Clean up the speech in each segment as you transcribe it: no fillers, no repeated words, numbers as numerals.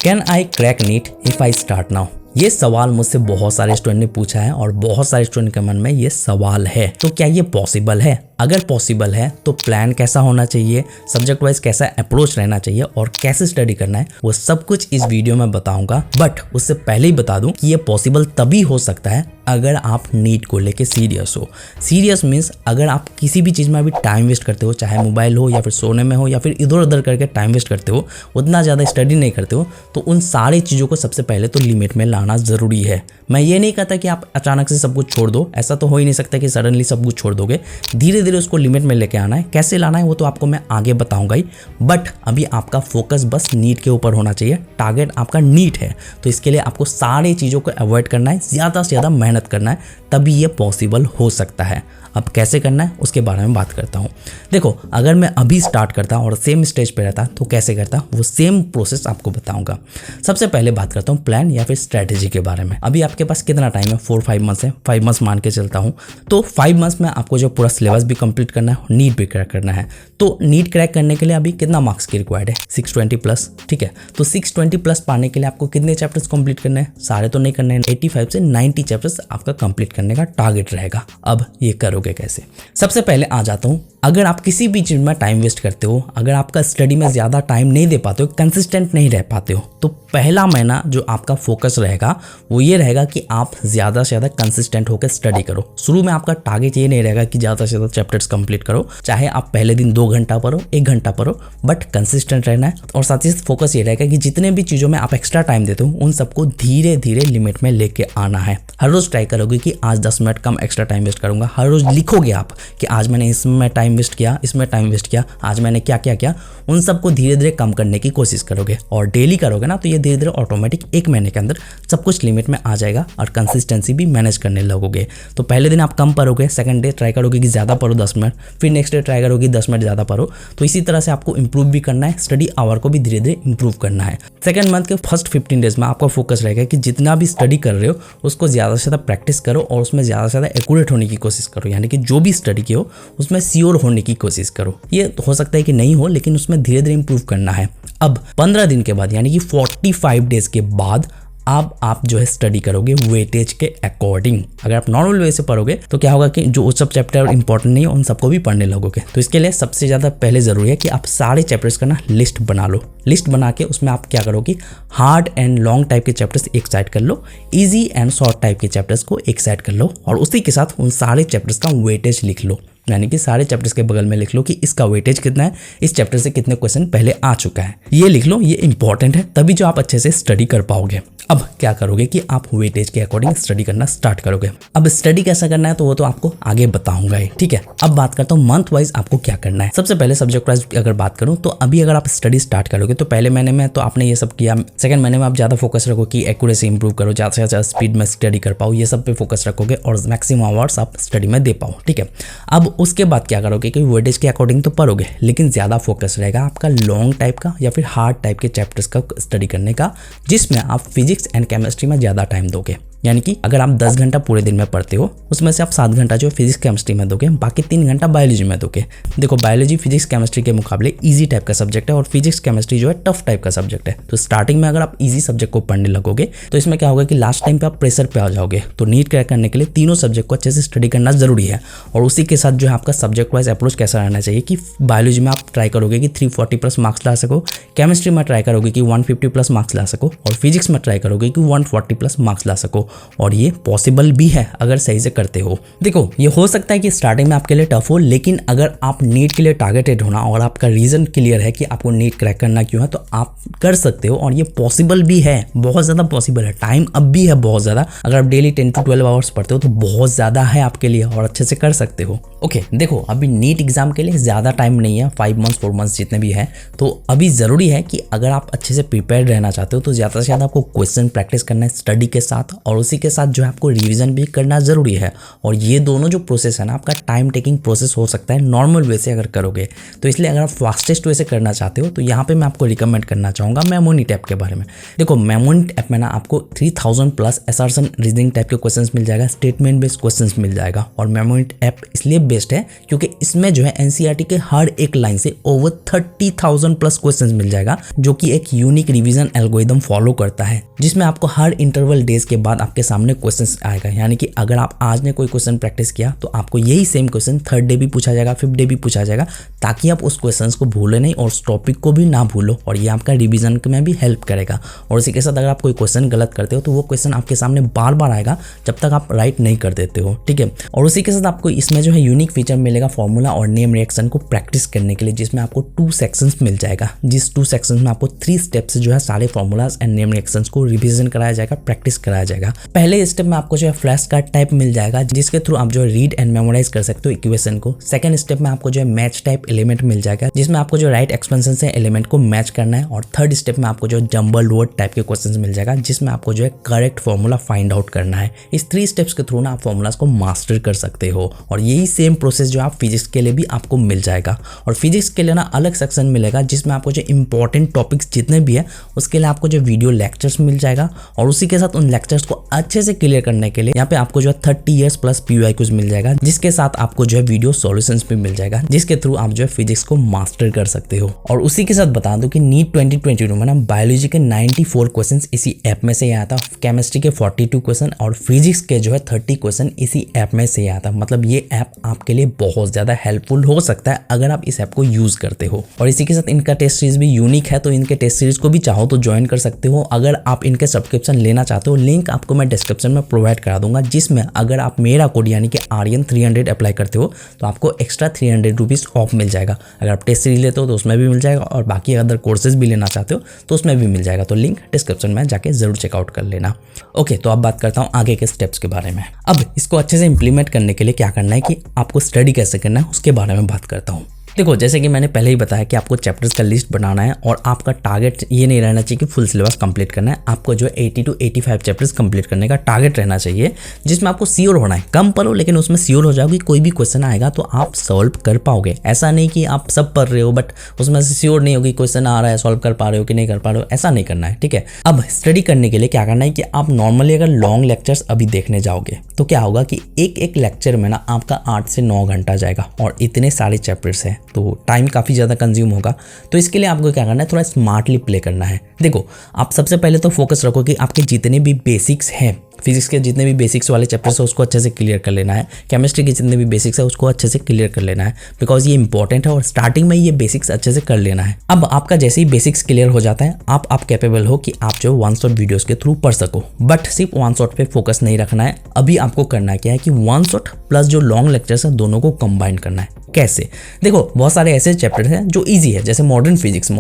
Can I crack NEET if I start now? ये सवाल मुझसे बहुत सारे स्टूडेंट ने पूछा है और बहुत सारे स्टूडेंट के मन में ये सवाल है। तो क्या ये पॉसिबल है? अगर पॉसिबल है तो प्लान कैसा होना चाहिए, सब्जेक्ट वाइज कैसा अप्रोच रहना चाहिए और कैसे स्टडी करना है, वो सब कुछ इस वीडियो में बताऊंगा। बट उससे पहले ही बता दूं कि ये पॉसिबल तभी हो सकता है अगर आप नीट को लेके सीरियस हो। सीरियस मीन्स अगर आप किसी भी चीज़ में अभी टाइम वेस्ट करते हो, चाहे मोबाइल हो या फिर सोने में हो या फिर इधर उधर करके टाइम वेस्ट करते हो, उतना ज़्यादा स्टडी नहीं करते हो, तो उन सारी चीज़ों को सबसे पहले तो लिमिट में लाना ज़रूरी है। मैं ये नहीं कहता कि आप अचानक से सब कुछ छोड़ दो, ऐसा तो हो ही नहीं सकता कि सडनली सब कुछ छोड़ दोगे। धीरे धीरे उसको लिमिट में लेके आना है। कैसे लाना है वो तो आपको मैं आगे बताऊंगा ही। बट अभी आपका फोकस बस नीट के ऊपर होना चाहिए। टारगेट आपका नीट है, तो इसके लिए आपको सारी चीज़ों को अवॉइड करना है, ज़्यादा से ज़्यादा मेहनत करना है, तभी ये पॉसिबल हो सकता है। अब कैसे करना है उसके बारे में बात करता हूँ। देखो, अगर मैं अभी स्टार्ट करता और सेम स्टेज पे रहता तो कैसे करता, वो सेम प्रोसेस आपको बताऊंगा। सबसे पहले बात करता हूँ प्लान या फिर स्ट्रेटेजी के बारे में। अभी आपके पास कितना टाइम है? 4-5 मंथ्स है। 5 मंथ्स मान के चलता हूँ, तो 5 मंथ्स में आपको जो पूरा सिलेबस भी कंप्लीट करना है, नीट भी क्रैक करना है। तो नीट क्रैक करने के लिए अभी कितना मार्क्स की रिक्वायर्ड है? 620 प्लस। ठीक है, तो 620 प्लस पाने के लिए आपको कितने चैप्टर्स कंप्लीट करने हैं? सारे तो नहीं करने हैं, 85 से 90 चैप्टर्स आपका कंप्लीट करने का टारगेट रहेगा। अब ये करोगे कैसे? सबसे पहले आ जाता हूँ, अगर आप किसी भी चीज़ में टाइम वेस्ट करते हो, अगर आपका स्टडी में ज़्यादा टाइम नहीं दे पाते हो, कंसिस्टेंट नहीं रह पाते हो, तो पहला महीना जो आपका फोकस रहेगा वो ये रहेगा कि आप ज़्यादा से ज़्यादा कंसिस्टेंट होकर स्टडी करो। शुरू में आपका टारगेट ये नहीं रहेगा कि ज़्यादा से ज़्यादा चैप्टर्स कंप्लीट करो, चाहे आप पहले दिन 2 घंटा पढ़ो, 1 घंटा पढ़ो, बट कंसिस्टेंट रहना है। और साथ ही साथ फोकस ये रहेगा कि जितने भी चीज़ों में आप एक्स्ट्रा टाइम देते हो उन सबको धीरे धीरे लिमिट में लेके आना है। हर रोज़ ट्राई करोगे कि आज 10 मिनट कम एक्स्ट्रा टाइम वेस्ट करूँगा। हर रोज़ लिखोगे आप कि आज मैंने इसमें टाइम वेस्ट किया, इसमें टाइम वेस्ट किया, आज मैंने क्या क्या किया, उन सबको धीरे धीरे कम करने की कोशिश करोगे। और डेली करोगे ना, तो ये धीरे धीरे ऑटोमेटिक 1 महीने के अंदर सब कुछ लिमिट में आ जाएगा और कंसिस्टेंसी भी मैनेज करने लगोगे। तो पहले दिन आप कम पढ़ोगे, सेकंड डे ट्राई करोगे कि ज़्यादा पढ़ो 10 मिनट, फिर नेक्स्ट डे ट्राई करोगे 10 मिनट ज़्यादा पढ़ो। तो इसी तरह से आपको इंप्रूव भी करना है, स्टडी आवर को भी धीरे धीरे इंप्रूव करना है। सेकंड मंथ के फर्स्ट 15 डेज में आपका फोकस रहेगा कि जितना भी स्टडी कर रहे हो उसको ज़्यादा से ज़्यादा प्रैक्टिस करो और उसमें ज़्यादा से ज़्यादा एक्यूरेट होने की कोशिश करो। यानी कि जो भी स्टडी की हो उसमें श्योर होने की कोशिश करो। ये हो सकता है कि नहीं हो, लेकिन उसमें धीरे धीरे इंप्रूव करना है। अब 15 दिन के बाद यानी कि 45 डेज के बाद अब आप जो है स्टडी करोगे वेटेज के अकॉर्डिंग। अगर आप नॉर्मल वे से पढ़ोगे तो क्या होगा कि जो सब चैप्टर इंपॉर्टेंट नहीं है उन सबको भी पढ़ने लगोगे। तो इसके लिए सबसे ज़्यादा पहले ज़रूरी है कि आप सारे चैप्टर्स का ना लिस्ट बना लो। लिस्ट बना के उसमें आप क्या करोगे, हार्ड एंड लॉन्ग टाइप के चैप्टर्स एक साइड कर लो, ईजी एंड शॉर्ट टाइप के चैप्टर्स को एक साइड कर लो और उसी के साथ उन सारे चैप्टर्स का वेटेज लिख लो। यानी कि सारे चैप्टर्स के बगल में लिख लो कि इसका वेटेज कितना है, इस चैप्टर से कितने क्वेश्चन पहले आ चुका है। ये लिख लो, ये इंपॉर्टेंट है, तभी जो आप अच्छे से स्टडी कर पाओगे। अब क्या करोगे कि आप वेटेज के अकॉर्डिंग स्टडी करना स्टार्ट करोगे। अब स्टडी कैसा करना है तो वो तो आपको आगे बताऊंगा ही, ठीक है। अब बात करता हूँ मंथ वाइज आपको क्या करना है। सबसे पहले सब्जेक्ट वाइज अगर बात करूँ तो अभी अगर आप स्टडी स्टार्ट करोगे तो पहले महीने में तो आपने ये सब किया, सेकंड महीने में आप ज़्यादा फोकस रखो कि एक्यूरेसी इंप्रूव करो, ज़्यादा से ज़्यादा स्पीड में स्टडी कर पाओ, ये सब पे फोकस रखोगे और मैक्सिमम आवर्स आप स्टडी में दे पाओ, ठीक है। अब उसके बाद क्या करोगे कि वेटेज के अकॉर्डिंग तो पढ़ोगे, लेकिन ज़्यादा फोकस रहेगा आपका लॉन्ग टाइप का या फिर हार्ड टाइप के चैप्टर्स का स्टडी करने का, जिसमें आप फिजिक्स एंड केमिस्ट्री में ज़्यादा टाइम दोगे। यानी कि अगर आप 10 घंटा पूरे दिन में पढ़ते हो उसमें से आप 7 घंटा जो फिजिक्स केमिस्ट्री में दोगे, बाकी 3 घंटा बायोलॉजी में दोगे। देखो, बायोलॉजी फिजिक्स केमिस्ट्री के मुकाबले इजी टाइप का सब्जेक्ट है और फिजिक्स केमिस्ट्री जो है टफ टाइप का सब्जेक्ट है। तो स्टार्टिंग में अगर आप इजी सब्जेक्ट को पढ़ने लगोगे तो इसमें क्या होगा कि लास्ट टाइम पे आप प्रेशर पे आ जाओगे। तो नीट क्रैक करने के लिए तीनों सब्जेक्ट को अच्छे से स्टडी करना जरूरी है। और उसी के साथ जो है आपका सब्जेक्ट वाइज अप्रोच कैसा रहना चाहिए कि बायोलॉजी में आप ट्राई करोगे कि 340 प्लस मार्क्स ला सको, केमिस्ट्री में ट्राई करोगे कि 150 प्लस मार्क्स ला सको और फिजिक्स में ट्राई करोगे कि 140 प्लस मार्क्स ला सको। और ये पॉसिबल भी है अगर सही से करते हो। देखो, ये हो सकता है कि स्टार्टिंग में आपके लिए टफ हो, लेकिन अगर आप नीट के लिए टारगेटेड होना और आपका रीजन क्लियर है कि आपको नीट क्रैक करना क्यों है, तो आप कर सकते हो और ये पॉसिबल भी है, बहुत ज़्यादा पॉसिबल है। टाइम अब भी है बहुत ज़्यादा, अगर आप डेली 10 to 12 आवर्स पढ़ते हो तो बहुत ज़्यादा है आपके लिए और अच्छे से कर सकते हो। ओके, देखो, अभी नीट एग्जाम के लिए ज़्यादा टाइम नहीं है, 5 मंथ्स 4 मंथ्स जितने भी है। तो अभी ज़रूरी है कि अगर आप अच्छे से प्रिपेयर रहना चाहते हो तो ज़्यादा से ज़्यादा आपको क्वेश्चन प्रैक्टिस करना है स्टडी के साथ, और उसी के साथ जो है आपको रिवीजन भी करना जरूरी है। और ये दोनों जो प्रोसेस है ना, आपका टाइम टेकिंग प्रोसेस हो सकता है नॉर्मल वे से अगर करोगे। तो इसलिए अगर आप फास्टेस्ट वे से करना चाहते हो तो यहाँ पे मैं आपको रिकमेंड करना चाहूँगा मेमोनीट ऐप के बारे में। देखो, मेमोनीट ऐप में ना आपको 3000 प्लस असर्शन रीजनिंग टाइप के क्वेश्चंस मिल जाएगा, स्टेटमेंट बेस्ड क्वेश्चंस मिल जाएगा। और मेमोनीट ऐप इसलिए बेस्ट बेस्ट है, क्योंकि इसमें जो है एनसीईआरटी के हर एक लाइन से ओवर 30,000 प्लस क्वेश्चंस मिल जाएगा, जो कि एक यूनिक रिवीजन एल्गोरिदम फॉलो करता है, जिसमें आपको हर इंटरवल डेज के बाद आपके सामने क्वेश्चंस आएगा। यानी कि अगर आप आज ने कोई क्वेश्चन प्रैक्टिस किया तो आपको यही सेम क्वेश्चन थर्ड डे भी पूछा जाएगा, फिफ्थ डे भी पूछा जाएगा, ताकि आप उस क्वेश्चन को भूले नहीं और उस टॉपिक को भी ना भूलो, और ये आपका रिवीजन में भी हेल्प करेगा। और इसी के साथ अगर आप कोई क्वेश्चन गलत करते हो तो वो क्वेश्चन आपके सामने बार बार आएगा जब तक आप राइट नहीं कर देते हो, ठीक है। और उसी के साथ आपको इसमें जो है यूनिक फीचर मिलेगा फॉर्मूला और नेम रिएक्शन को प्रैक्टिस करने के लिए, जिसमें आपको 2 सेक्शंस मिल जाएगा, जिस 2 सेक्शंस में आपको 3 स्टेप से जो है सारे फॉर्मूलाज एंड नेम रिएक्शंस को रिवीजन कराया जाएगा, प्रैक्टिस कराया जाएगा। पहले स्टेप में आपको जो है फ्लैश कार्ड टाइप मिल जाएगा, जिसके थ्रू आप जो है रीड एंड मेमोराइज कर सकते हो इक्वेशन को। सेकंड स्टेप में आपको जो है मैच टाइप एलिमेंट मिल जाएगा, जिसमें आपको जो राइट एक्सपेंशन से एलिमेंट को मैच करना है। और थर्ड स्टेप में आपको जो जंबल वर्ड टाइप के क्वेश्चंस मिल जाएगा, जिसमें आपको जो है करेक्ट फॉर्मूला फाइंड आउट करना है। इस 3 स्टेप्स के थ्रू ना आप फॉर्मूलाज को मास्टर कर सकते हो, और यही सेम प्रोसेस जो आप फिजिक्स के लिए भी आपको मिल जाएगा। और फिजिक्स के लिए ना अलग सेक्शन मिलेगा, जिसमें आपको जो इंपॉर्टेंट टॉपिक्स जितने भी है उसके लिए आपको जो वीडियो लेक्चर्स मिल जाएगा, और उसी के साथ उन लेक्चर्स को अच्छे से क्लियर करने के लिए यहाँ पे आपको जो है 30 ईयर्स प्लस PYQs मिल जाएगा, जिसके साथ आपको जो है वीडियो सॉल्यूशंस भी मिल जाएगा, जिसके थ्रू आप जो है फिजिक्स को मास्टर कर सकते हो। और उसी के साथ बता दूं कि नीट 2022 में ना बायोलॉजी के 94 क्वेश्चंस इसी ऐप में से आया था, केमिस्ट्री के 42 क्वेश्चन और फिजिक्स के जो है 30 क्वेश्चन इसी ऐप में से आया था। मतलब ये ऐप आपके लिए बहुत ज्यादा हेल्पफुल हो सकता है अगर आप इस ऐप को यूज करते हो। और इसी के साथ इनका टेस्ट सीरीज भी यूनिक है, तो इनके टेस्ट सीरीज को भी चाहो तो ज्वाइन कर सकते हो। अगर आप इनके सब्सक्रिप्शन लेना चाहते हो, लिंक आपको मैं डिस्क्रिप्शन में प्रोवाइड करा दूंगा, जिसमें अगर आप मेरा कोड यानी कि आर्यन 300 अप्लाई करते हो तो आपको एक्स्ट्रा 300 रुपीज ऑफ मिल जाएगा। अगर आप टेस्ट सीरीज लेते हो तो उसमें भी मिल जाएगा, और बाकी अदर कोर्सेज भी लेना चाहते हो तो उसमें भी मिल जाएगा। तो लिंक डिस्क्रिप्शन में जाके जरूर चेकआउट कर लेना। ओके, तो अब बात करता हूँ आगे के स्टेप्स के बारे में। अब इसको अच्छे से इंप्लीमेंट करने के लिए क्या करना है कि आपको स्टडी कैसे करना है उसके बारे में बात करता हूँ। देखो, जैसे कि मैंने पहले ही बताया कि आपको चैप्टर्स का लिस्ट बनाना है, और आपका टारगेट ये नहीं रहना चाहिए कि फुल सिलेबस कंप्लीट करना है। आपको जो है 80 to 85 चैप्टर्स कंप्लीट करने का टारगेट रहना चाहिए, जिसमें आपको श्योर होना है, कम पढ़ो लेकिन उसमें श्योर हो जाओ कि कोई भी क्वेश्चन आएगा तो आप सॉल्व कर पाओगे। ऐसा नहीं कि आप सब पढ़ रहे हो बट उसमें से श्योर नहीं होगी क्वेश्चन आ रहा है, सॉल्व कर पा रहे हो कि नहीं कर पा रहे हो, ऐसा नहीं करना है, ठीक है। अब स्टडी करने के लिए क्या करना है कि आप नॉर्मली अगर लॉन्ग लेक्चर्स अभी देखने जाओगे तो क्या होगा कि एक लेक्चर में ना आपका 8 से 9 घंटा जाएगा, और इतने सारे चैप्टर्स हैं तो टाइम काफ़ी ज़्यादा कंज्यूम होगा। तो इसके लिए आपको क्या करना है, थोड़ा स्मार्टली प्ले करना है। देखो, आप सबसे पहले तो फोकस रखो कि आपके जितने भी बेसिक्स हैं, फिजिक्स के जितने भी बेसिक्स वाले चैप्टर्स है उसको अच्छे से क्लियर कर लेना है। केमिस्ट्री के जितने भी बेसिक्स है उसको अच्छे से क्लियर कर लेना है, बिकॉज ये इंपॉर्टेंट है और स्टार्टिंग में ये बेसिक्स अच्छे से कर लेना है। अब आपका जैसे ही बेसिक्स क्लियर हो जाता है, आप कैपेबल हो कि आप जो वन शॉट वीडियोस के थ्रू पढ़ सको। बट सिर्फ वन शॉट पे फोकस नहीं रखना है। अभी आपको करना क्या है कि वन शॉट प्लस जो लॉन्ग लेक्चर्स है दोनों को कंबाइन करना है। कैसे? देखो, बहुत सारे ऐसे चैप्टर्स हैं जो इजी है, जैसे मॉडर्न फिजिक्स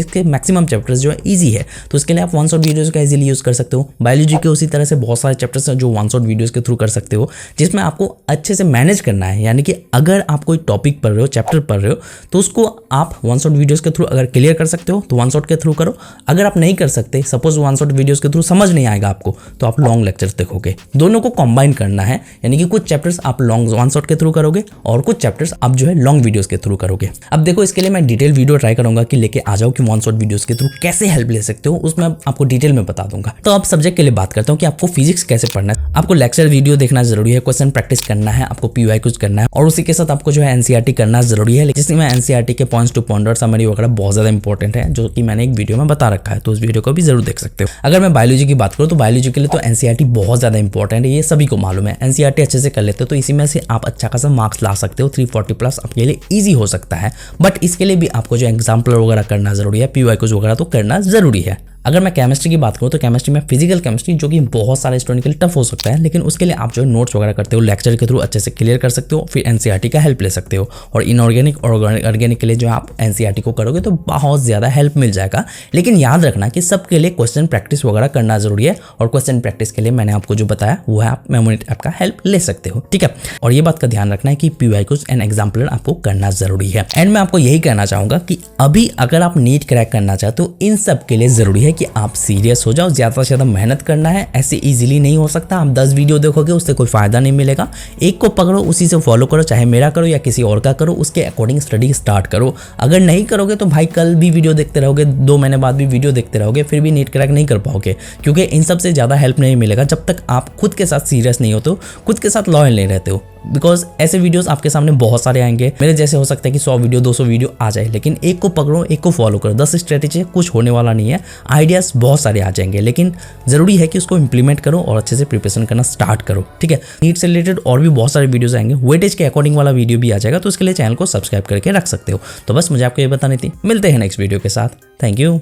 के मैक्सिमम चैप्टर्स जो है इजी है, तो उसके लिए आप वन शॉट वीडियोस का इजीली यूज कर सकते हो। बायोलॉजी के उसी तरह से बहुत सारे चैप्टर्स हैं जो वन शॉट वीडियोस के थ्रू कर सकते हो, जिसमें आपको अच्छे से मैनेज करना है। यानी कि अगर आप कोई टॉपिक पढ़ रहे हो, चैप्टर पढ़ रहे हो, तो उसको आप वन शॉट वीडियोस के थ्रू अगर क्लियर कर सकते हो तो वन शॉट के थ्रू करो। अगर आप नहीं कर सकते, सपोज वन शॉट वीडियोस के थ्रू समझ नहीं आएगा आपको, तो आप लॉन्ग लेक्चर्स देखोगे। दोनों को कंबाइन करना है, यानी कि कुछ चैप्टर्स आप लॉन्ग वन शॉट के थ्रू करोगे और कुछ चैप्टर्स आप जो है लॉन्ग वीडियोस के थ्रू करोगे। अब देखो, इसके लिए मैं डिटेल वीडियो ट्राई करूंगा कि लेके आ जाओ कि वन शॉट वीडियोस के थ्रू कैसे हेल्प ले सकते हो, उसमें आपको डिटेल में बता दूंगा। तो अब सब्जेक्ट के लिए बात करता हूं कि आपको फिजिक्स कैसे पढ़ना है। आपको लेक्चर वीडियो देखना जरूरी है, क्वेश्चन प्रैक्टिस करना है, आपको PYQs करना है, और उसी के साथ आपको जो है NCERT करना जरूरी है, जिसमें NCERT के पॉइंट्स टू पॉइंटर समरी वगैरह बहुत ज्यादा इंपॉर्टेंट है, जो कि मैंने एक वीडियो में बता रखा है, तो उस वीडियो को भी जरूर देख सकते हो। अगर मैं बायोलॉजी की बात करूँ तो बायोलॉजी के लिए तो NCERT बहुत ज्यादा इंपॉर्टेंट है, ये सभी को मालूम है। NCERT अच्छे से कर लेते हो तो इसी में से आप अच्छा खासा मार्क्स ला सकते हो, 340 प्लस आपके लिए ईजी हो सकता है। बट इसके लिए भी आपको जो एग्जाम्पल वगैरह करना जरूरी है, PYQs वगैरह तो करना जरूरी है। अगर मैं केमिस्ट्री की बात करूँ तो केमिस्ट्री में फिजिकल केमिस्ट्री, जो कि बहुत सारे स्टूडेंट के लिए टफ हो सकता है, लेकिन उसके लिए आप जो नोट्स वगैरह करते हो लेक्चर के थ्रू अच्छे से क्लियर कर सकते हो, फिर NCERT का हेल्प ले सकते हो। और इनऑर्गेनिक और ऑर्गेनिक के लिए जो आप NCERT को करोगे तो बहुत ज़्यादा हेल्प मिल जाएगा। लेकिन याद रखना कि सबके लिए क्वेश्चन प्रैक्टिस वगैरह करना जरूरी है, और क्वेश्चन प्रैक्टिस के लिए मैंने आपको जो बताया वो है, आप मेमोरी ऐप का हेल्प ले सकते हो, ठीक है। और ये बात का ध्यान रखना है कि PYQs एंड एग्जाम्पलर आपको करना जरूरी है। एंड मैं आपको यही कहना चाहूंगा कि अभी अगर आप नीट क्रैक करना चाहते हो, इन सब के लिए जरूरी है कि आप सीरियस हो जाओ, ज्यादा से ज्यादा मेहनत करना है। ऐसे इजीली नहीं हो सकता। आप 10 वीडियो देखोगे उससे कोई फायदा नहीं मिलेगा। एक को पकड़ो, उसी से फॉलो करो, चाहे मेरा करो या किसी और का करो, उसके अकॉर्डिंग स्टडी स्टार्ट करो। अगर नहीं करोगे तो भाई कल भी वीडियो देखते रहोगे, 2 महीने बाद भी वीडियो देखते रहोगे, फिर भी नीट क्रैक नहीं कर पाओगे, क्योंकि इन सब से ज्यादा हेल्प नहीं मिलेगा जब तक आप खुद के साथ सीरियस नहीं होते हो, खुद के साथ लॉयल नहीं रहते हो। बिकॉज ऐसे वीडियोस आपके सामने बहुत सारे आएंगे। मेरे जैसे हो सकता है कि 100 वीडियो 200 वीडियो आ जाए, लेकिन एक को पकड़ो, एक को फॉलो करो। 10 स्ट्रेटेजी कुछ होने वाला नहीं है, आइडियाज बहुत सारे आ जाएंगे, लेकिन जरूरी है कि उसको इंप्लीमेंट करो और अच्छे से प्रिपरेशन करना स्टार्ट करो। ठीक है, नीट से रिलेटेड और भी बहुत सारे वीडियोस आएंगे, वेटेज के अकॉर्डिंग वाला वीडियो भी आ जाएगा, तो उसके लिए चैनल को सब्सक्राइब करके रख सकते हो। तो बस मुझे आपको ये बतानी थी, मिलते हैं नेक्स्ट वीडियो के साथ। Thank you.